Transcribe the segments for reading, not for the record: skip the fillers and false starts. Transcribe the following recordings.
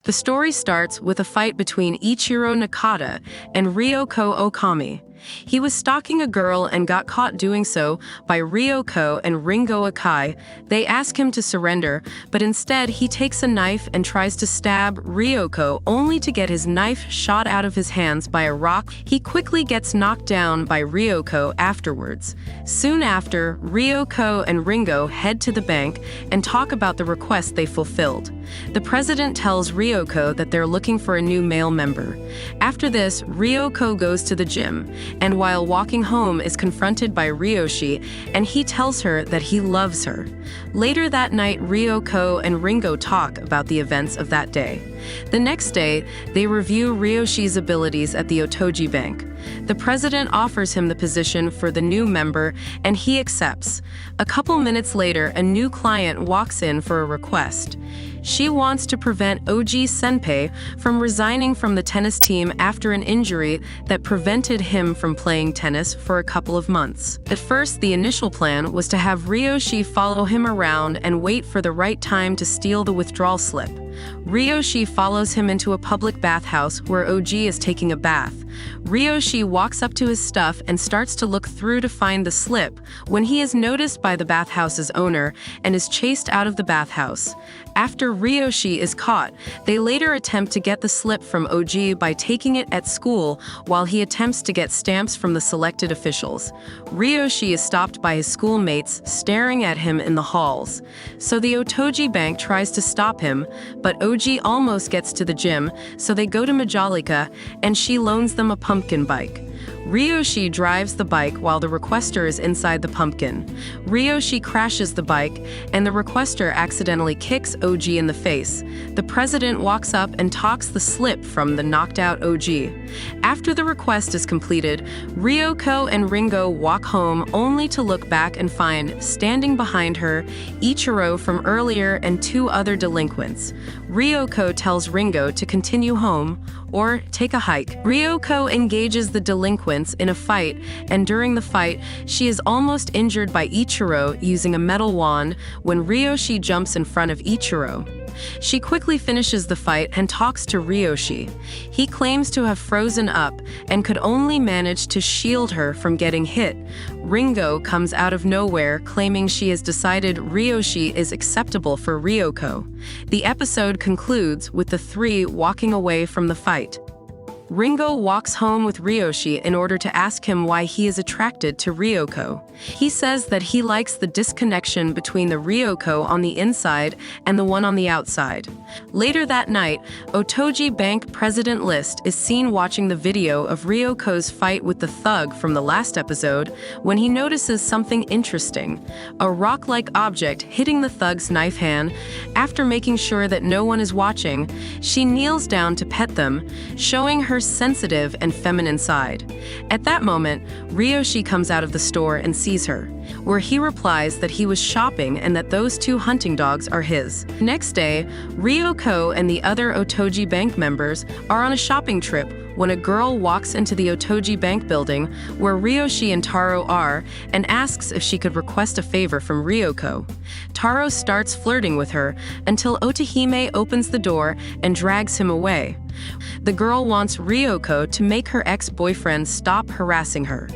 The story starts with a fight between Ichiro Nakata and Ryoko Okami. He was stalking a girl and got caught doing so by Ryoko and Ringo Akai. They ask him to surrender, but instead he takes a knife and tries to stab Ryoko, only to get his knife shot out of his hands by a rock. He quickly gets knocked down by Ryoko afterwards. Soon after, Ryoko and Ringo head to the bank and talk about the request they fulfilled. The president tells Ryoko that they're looking for a new male member. After this, Ryoko goes to the gym, and while walking home is confronted by Ryoshi, and he tells her that he loves her. Later that night, Ryoko and Ringo talk about the events of that day. The next day, they review Ryoshi's abilities at the Otoji Bank. The president offers him the position for the new member, and he accepts. A couple minutes later, a new client walks in for a request. She wants to prevent Oji Senpai from resigning from the tennis team after an injury that prevented him from playing tennis for a couple of months. At first, the initial plan was to have Ryoshi follow him around and wait for the right time to steal the withdrawal slip. Ryoshi follows him into a public bathhouse where Oji is taking a bath. Ryoshi walks up to his stuff and starts to look through to find the slip when he is noticed by the bathhouse's owner and is chased out of the bathhouse. After Ryoshi is caught, they later attempt to get the slip from Oji by taking it at school while he attempts to get stamps from the selected officials. Ryoshi is stopped by his schoolmates staring at him in the halls. So the Otoji Bank tries to stop him, but Oji almost gets to the gym, so they go to Majalika and she loans them a pumpkin bike. Ryoshi drives the bike while the requester is inside the pumpkin. Ryoshi crashes the bike, and the requester accidentally kicks Oji in the face. The president walks up and talks the slip from the knocked-out Oji. After the request is completed, Ryoko and Ringo walk home only to look back and find, standing behind her, Ichiro from earlier and two other delinquents. Ryoko tells Ringo to continue home or take a hike. Ryoko engages the delinquents in a fight, and during the fight, she is almost injured by Ichiro using a metal wand when Ryoshi jumps in front of Ichiro. She quickly finishes the fight and talks to Ryoshi. He claims to have frozen up and could only manage to shield her from getting hit. Ringo comes out of nowhere claiming she has decided Ryoshi is acceptable for Ryoko. The episode concludes with the three walking away from the fight. Ringo walks home with Ryoshi in order to ask him why he is attracted to Ryoko. He says that he likes the disconnection between the Ryoko on the inside and the one on the outside. Later that night, Otoji Bank President List is seen watching the video of Ryoko's fight with the thug from the last episode when he notices something interesting: a rock-like object hitting the thug's knife hand. After making sure that no one is watching, she kneels down to pet them, showing her sensitive and feminine side. At that moment, Ryoshi comes out of the store and sees her, where he replies that he was shopping and that those two hunting dogs are his. Next day, Ryoko and the other Otoji Bank members are on a shopping trip when a girl walks into the Otoji Bank building where Ryoshi and Taro are and asks if she could request a favor from Ryoko. Taro starts flirting with her until Otahime opens the door and drags him away. The girl wants Ryoko to make her ex-boyfriend stop harassing her.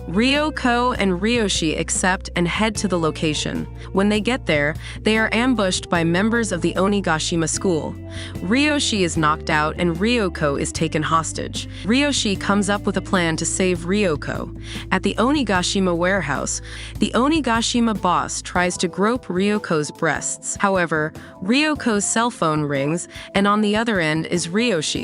Ryoko and Ryoshi accept and head to the location. When they get there, they are ambushed by members of the Onigashima school. Ryoshi is knocked out and Ryoko is taken hostage. Ryoshi comes up with a plan to save Ryoko. At the Onigashima warehouse, the Onigashima boss tries to grope Ryoko's breasts. However, Ryoko's cell phone rings, and on the other end is Ryoshi,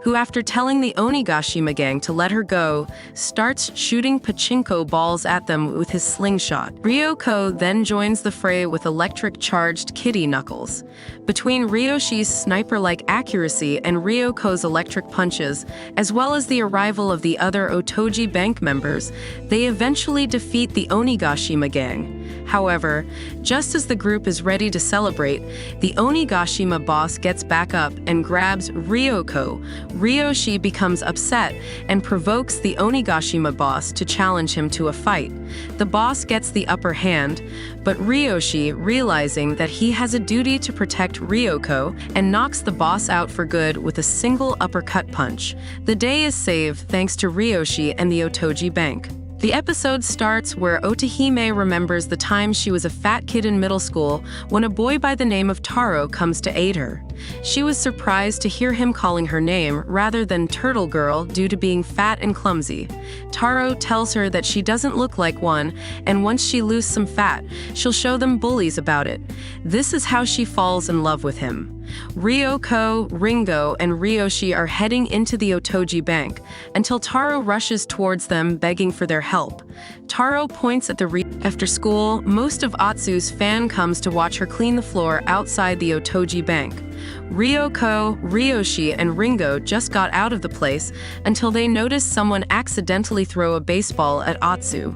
who, after telling the Onigashima gang to let her go, starts shooting pachinko balls at them with his slingshot. Ryoko then joins the fray with electric-charged kitty knuckles. Between Ryoshi's sniper-like accuracy and Ryoko's electric punches, As well as the arrival of the other Otoji Bank members, they eventually defeat the Onigashima gang. However, just as the group is ready to celebrate, the Onigashima boss gets back up and grabs Ryoko. Ryoshi becomes upset and provokes the Onigashima boss to challenge him to a fight. The boss gets the upper hand, but Ryoshi, realizing that he has a duty to protect Ryoko, and knocks the boss out for good with a single uppercut punch. The day is saved thanks to Ryoshi and the Otoji Bank. The episode starts where Otahime remembers the time she was a fat kid in middle school when a boy by the name of Taro comes to aid her. She was surprised to hear him calling her name rather than Turtle Girl due to being fat and clumsy. Taro tells her that she doesn't look like one, and once she loses some fat, she'll show them bullies about it. This is how she falls in love with him. Ryoko, Ringo, and Ryoshi are heading into the Otoji Bank until Taro rushes towards them begging for their help. Taro points at after school, most of Atsu's fan comes to watch her clean the floor outside the Otoji Bank. Ryoko, Ryoshi, and Ringo just got out of the place until they noticed someone accidentally throw a baseball at Atsu.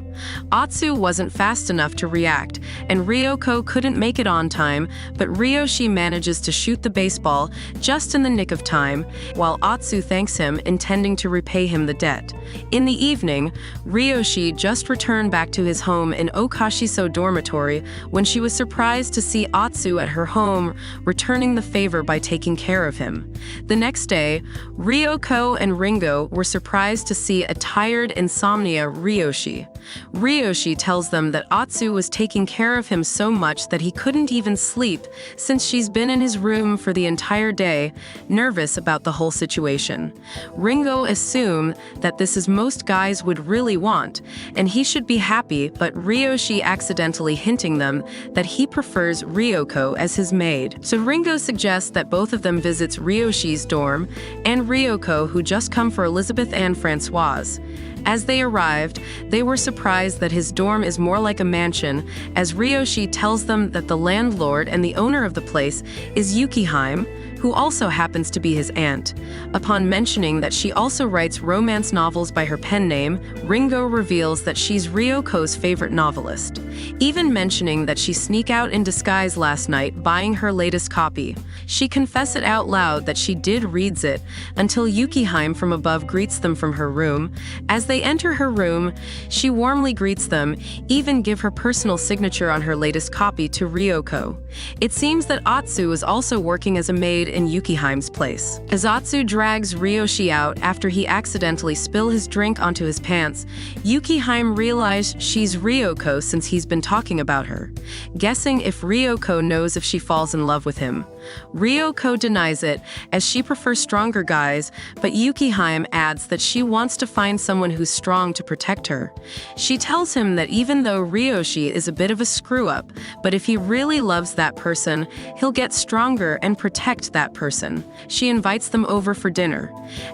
Atsu wasn't fast enough to react, and Ryoko couldn't make it on time, but Ryoshi manages to shoot the baseball just in the nick of time, while Atsu thanks him, intending to repay him the debt. In the evening, Ryoshi just returned back to his home in Okashiso dormitory when she was surprised to see Atsu at her home, returning the favor by taking care of him. The next day, Ryoko and Ringo were surprised to see a tired insomnia Ryoshi. Ryoshi tells them that Atsu was taking care of him so much that he couldn't even sleep since she's been in his room for the entire day, nervous about the whole situation. Ringo assumes that this is most guys would really want, and he should be happy, but Ryoshi accidentally hinting them that he prefers Ryoko as his maid. So Ringo suggests that both of them visits Ryoshi's dorm and Ryoko, who just come for Elizabeth and Francoise. As they arrived, they were surprised that his dorm is more like a mansion, as Ryoshi tells them that the landlord and the owner of the place is Yukihime, who also happens to be his aunt. Upon mentioning that she also writes romance novels by her pen name, Ringo reveals that she's Ryoko's favorite novelist, even mentioning that she sneaked out in disguise last night buying her latest copy. She confesses out loud that she did reads it, until Yukihime from above greets them from her room. As they enter her room, she warmly greets them, even give her personal signature on her latest copy to Ryoko. It seems that Atsu is also working as a maid in Yukihime's place. As Atsu drags Ryoshi out after he accidentally spills his drink onto his pants, Yukihime realizes she's Ryoko since he's been talking about her, guessing if Ryoko knows if she falls in love with him. Ryoko denies it, as she prefers stronger guys, but Yukihime adds that she wants to find someone who's strong to protect her. She tells him that even though Ryoshi is a bit of a screw-up, but if he really loves that person, he'll get stronger and protect that person. She invites them over for dinner.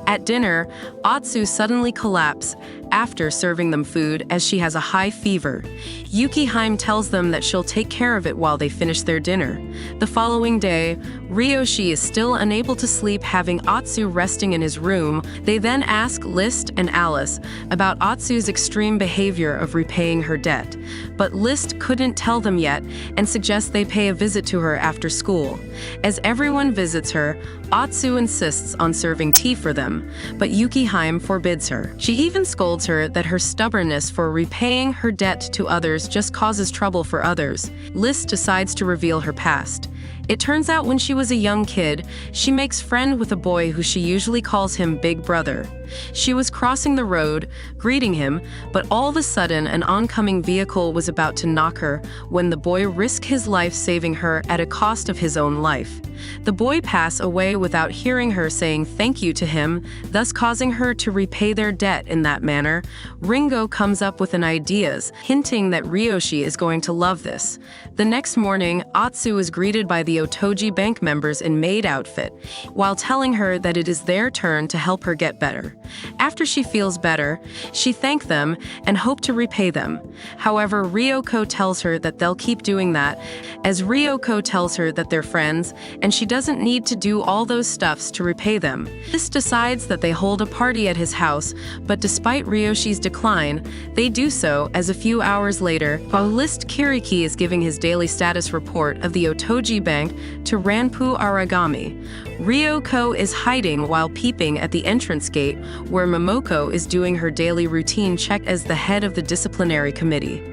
At dinner, Atsu suddenly collapses after serving them food as she has a high fever. Yukihime tells them that she'll take care of it while they finish their dinner. The following day, Ryoshi is still unable to sleep, having Atsu resting in his room. They then ask List and Alice about Atsu's extreme behavior of repaying her debt, but List couldn't tell them yet and suggests they pay a visit to her after school. As everyone visits her, Atsu insists on serving tea for them, but Yukihime forbids her. She even scolds her that her stubbornness for repaying her debt to others just causes trouble for others. List decides to reveal her past. It turns out when she was a young kid, she makes friend with a boy who she usually calls him Big Brother. She was crossing the road, greeting him, but all of a sudden an oncoming vehicle was about to knock her when the boy risked his life saving her at a cost of his own life. The boy passed away without hearing her saying thank you to him, thus causing her to repay their debt in that manner. Ringo comes up with an idea, hinting that Ryoshi is going to love this. The next morning, Atsu is greeted by the Otoji Bank members in maid outfit, while telling her that it is their turn to help her get better. After she feels better, she thanks them and hopes to repay them. However, Ryoko tells her that they'll keep doing that, as Ryoko tells her that they're friends and she doesn't need to do all those stuffs to repay them. List decides that they hold a party at his house, but despite Ryoshi's decline, they do so as a few hours later, while List Kiriki is giving his daily status report of the Otoji Bank to Ranpu Aragami. Ryoko is hiding while peeping at the entrance gate, where Momoko is doing her daily routine check as the head of the disciplinary committee.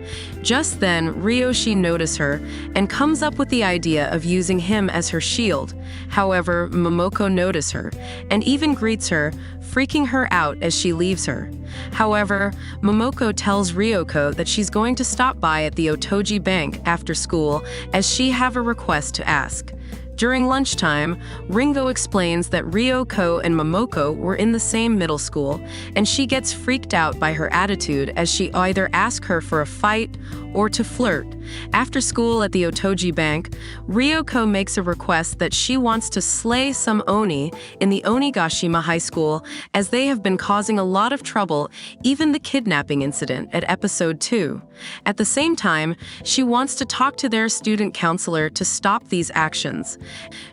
Just then, Ryoshi notices her and comes up with the idea of using him as her shield. However, Momoko notices her and even greets her, freaking her out as she leaves her. However, Momoko tells Ryoko that she's going to stop by at the Otoji Bank after school as she have a request to ask. During lunchtime, Ringo explains that Ryoko and Momoko were in the same middle school, and she gets freaked out by her attitude as she either asks her for a fight or to flirt. After school at the Otoji Bank, Ryoko makes a request that she wants to slay some Oni in the Onigashima High School, as they have been causing a lot of trouble, even the kidnapping incident at episode 2. At the same time, she wants to talk to their student counselor to stop these actions.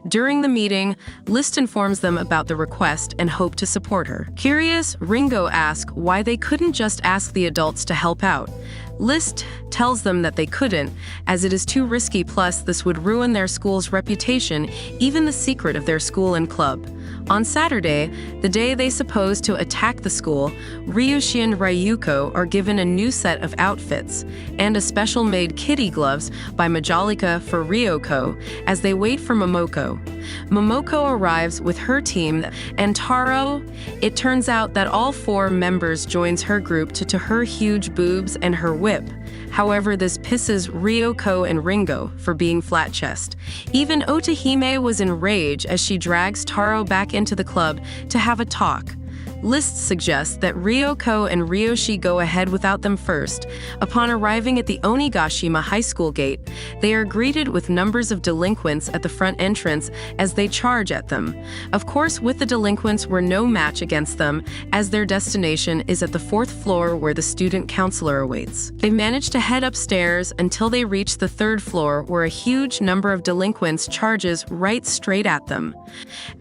During the meeting, List informs them about the request and hope to support her. Curious, Ringo asks why they couldn't just ask the adults to help out. List tells them that they couldn't, as it is too risky, plus this would ruin their school's reputation, even the secret of their school and club. On Saturday, the day they supposed to attack the school, Ryushi and Ryuko are given a new set of outfits and a special-made kitty gloves by Majolika for Ryoko as they wait for Momoko. Momoko arrives with her team and Taro. It turns out that all 4 members joins her group to her huge boobs and her whip. However, this pisses Ryoko and Ringo for being flat-chested. Even Otahime was enraged as she drags Taro back into the club to have a talk. List suggests that Ryoko and Ryoshi go ahead without them first. Upon arriving at the Onigashima High School gate, they are greeted with numbers of delinquents at the front entrance as they charge at them. Of course, with the delinquents were no match against them, as their destination is at the 4th floor where the student counselor awaits. They manage to head upstairs until they reach the 3rd floor, where a huge number of delinquents charges right straight at them.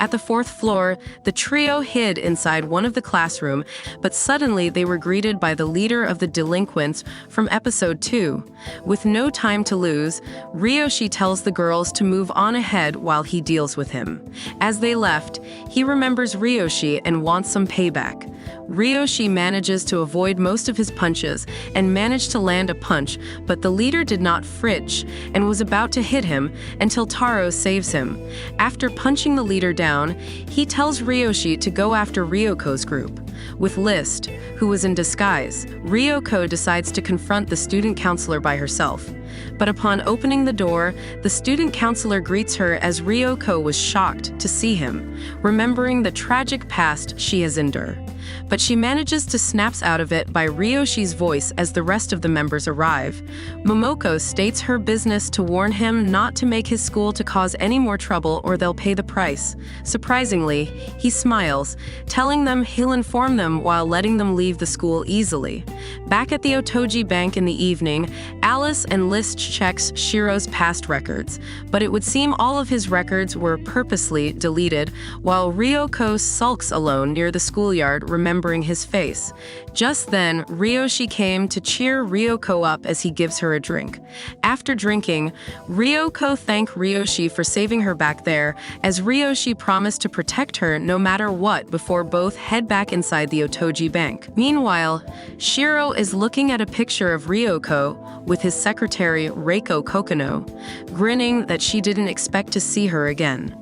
At the 4th floor, the trio hid inside one of the classroom, but suddenly they were greeted by the leader of the delinquents from episode 2. With no time to lose, Ryoshi tells the girls to move on ahead while he deals with him. As they left, he remembers Ryoshi and wants some payback. Ryoshi manages to avoid most of his punches and managed to land a punch, but the leader did not flinch and was about to hit him until Taro saves him. After punching the leader down, he tells Ryoshi to go after Ryoko's group. With List, who was in disguise, Ryoko decides to confront the student counselor by herself. But upon opening the door, the student counselor greets her as Ryoko was shocked to see him, remembering the tragic past she has endured. But she manages to snap out of it by Ryoshi's voice as the rest of the members arrive. Momoko states her business to warn him not to make his school to cause any more trouble or they'll pay the price. Surprisingly, he smiles, telling them he'll inform them while letting them leave the school easily. Back at the Otoji Bank in the evening, Alice and List checks Shiro's past records, but it would seem all of his records were purposely deleted, while Ryoko sulks alone near the schoolyard, remembering his face. Just then, Ryoshi came to cheer Ryoko up as he gives her a drink. After drinking, Ryoko thanked Ryoshi for saving her back there, as Ryoshi promised to protect her no matter what before both head back inside the Otoji Bank. Meanwhile, Shiro is looking at a picture of Ryoko with his secretary Reiko Kokono, grinning that she didn't expect to see her again.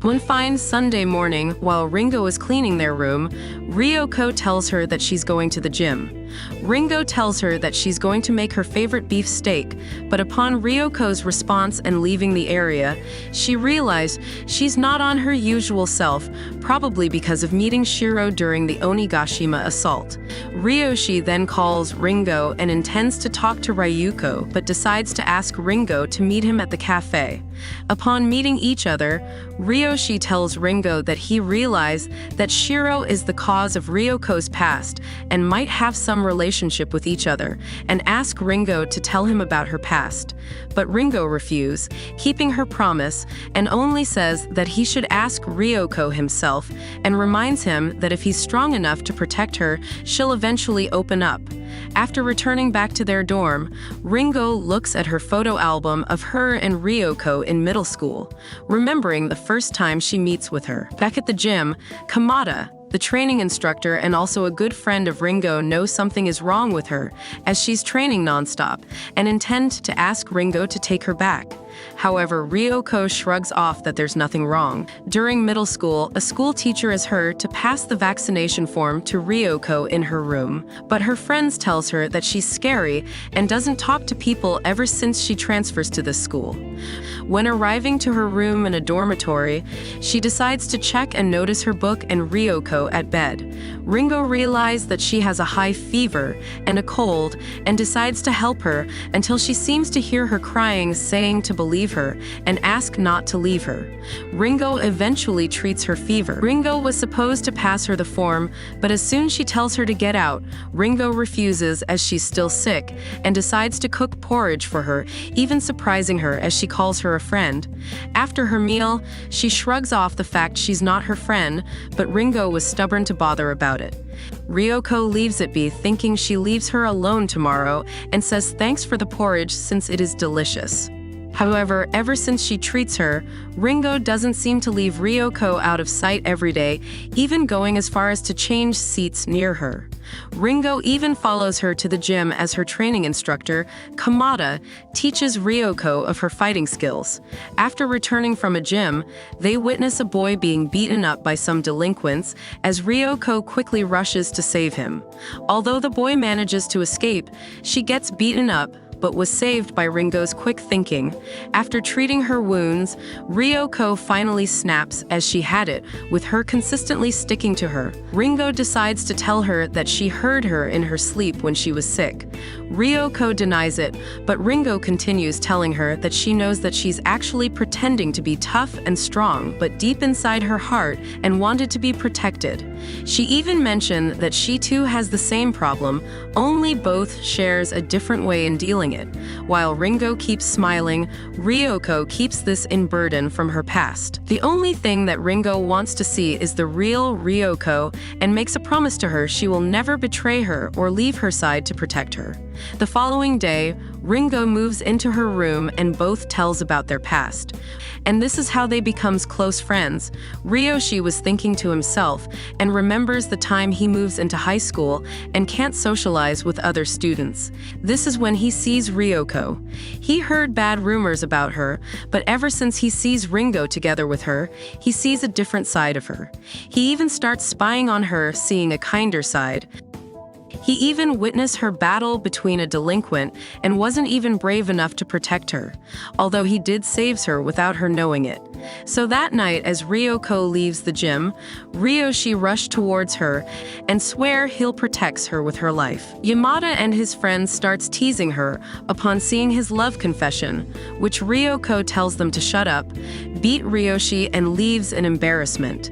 One fine Sunday morning, while Ringo is cleaning their room, Ryoko tells her that she's going to the gym. Ringo tells her that she's going to make her favorite beef steak, but upon Ryoko's response and leaving the area, she realized she's not on her usual self, probably because of meeting Shiro during the Onigashima assault. Ryoshi then calls Ringo and intends to talk to Ryuko, but decides to ask Ringo to meet him at the cafe. Upon meeting each other, Ryoshi tells Ringo that he realized that Shiro is the cause of Ryoko's past and might have some relationship with each other, and ask Ringo to tell him about her past. But Ringo refuses, keeping her promise, and only says that he should ask Ryoko himself, and reminds him that if he's strong enough to protect her, she'll eventually open up. After returning back to their dorm, Ringo looks at her photo album of her and Ryoko in middle school, remembering the first time she meets with her. Back at the gym, Kamada, the training instructor and also a good friend of Ringo, knows something is wrong with her, as she's training nonstop, and intends to ask Ringo to take her back. However, Ryoko shrugs off that there's nothing wrong. During middle school, a school teacher asks her to pass the vaccination form to Ryoko in her room, but her friends tells her that she's scary and doesn't talk to people ever since she transfers to this school. When arriving to her room in a dormitory, she decides to check and notice her book and Ryoko at bed. Ringo realizes that she has a high fever and a cold and decides to help her until she seems to hear her crying, saying to believe her and ask not to leave her. Ringo eventually treats her fever. Ringo was supposed to pass her the form, but as soon as she tells her to get out, Ringo refuses as she's still sick and decides to cook porridge for her, even surprising her as she calls her a friend. After her meal, she shrugs off the fact she's not her friend, but Ringo was stubborn to bother about it. Ryoko leaves it be, thinking she leaves her alone tomorrow, and says thanks for the porridge since it is delicious. However, ever since she treats her, Ringo doesn't seem to leave Ryoko out of sight every day, even going as far as to change seats near her. Ringo even follows her to the gym as her training instructor, Kamada, teaches Ryoko of her fighting skills. After returning from a gym, they witness a boy being beaten up by some delinquents as Ryoko quickly rushes to save him. Although the boy manages to escape, she gets beaten up, but was saved by Ringo's quick thinking. After treating her wounds, Ryoko finally snaps as she had it, with her consistently sticking to her. Ringo decides to tell her that she heard her in her sleep when she was sick. Ryoko denies it, but Ringo continues telling her that she knows that she's actually pretending to be tough and strong, but deep inside her heart and wanted to be protected. She even mentioned that she too has the same problem, only both shares a different way in dealing it. While Ringo keeps smiling, Ryoko keeps this in burden from her past. The only thing that Ringo wants to see is the real Ryoko and makes a promise to her she will never betray her or leave her side to protect her. The following day, Ringo moves into her room and both tells about their past. And this is how they becomes close friends. Ryoshi was thinking to himself and remembers the time he moves into high school and can't socialize with other students. This is when he sees Ryoko. He heard bad rumors about her, but ever since he sees Ringo together with her, he sees a different side of her. He even starts spying on her, seeing a kinder side. He even witnessed her battle between a delinquent and wasn't even brave enough to protect her, although he did save her without her knowing it. So that night, as Ryoko leaves the gym, Ryoshi rushed towards her and swear he'll protect her with her life. Yamada and his friends starts teasing her upon seeing his love confession, which Ryoko tells them to shut up, beat Ryoshi and leaves in embarrassment.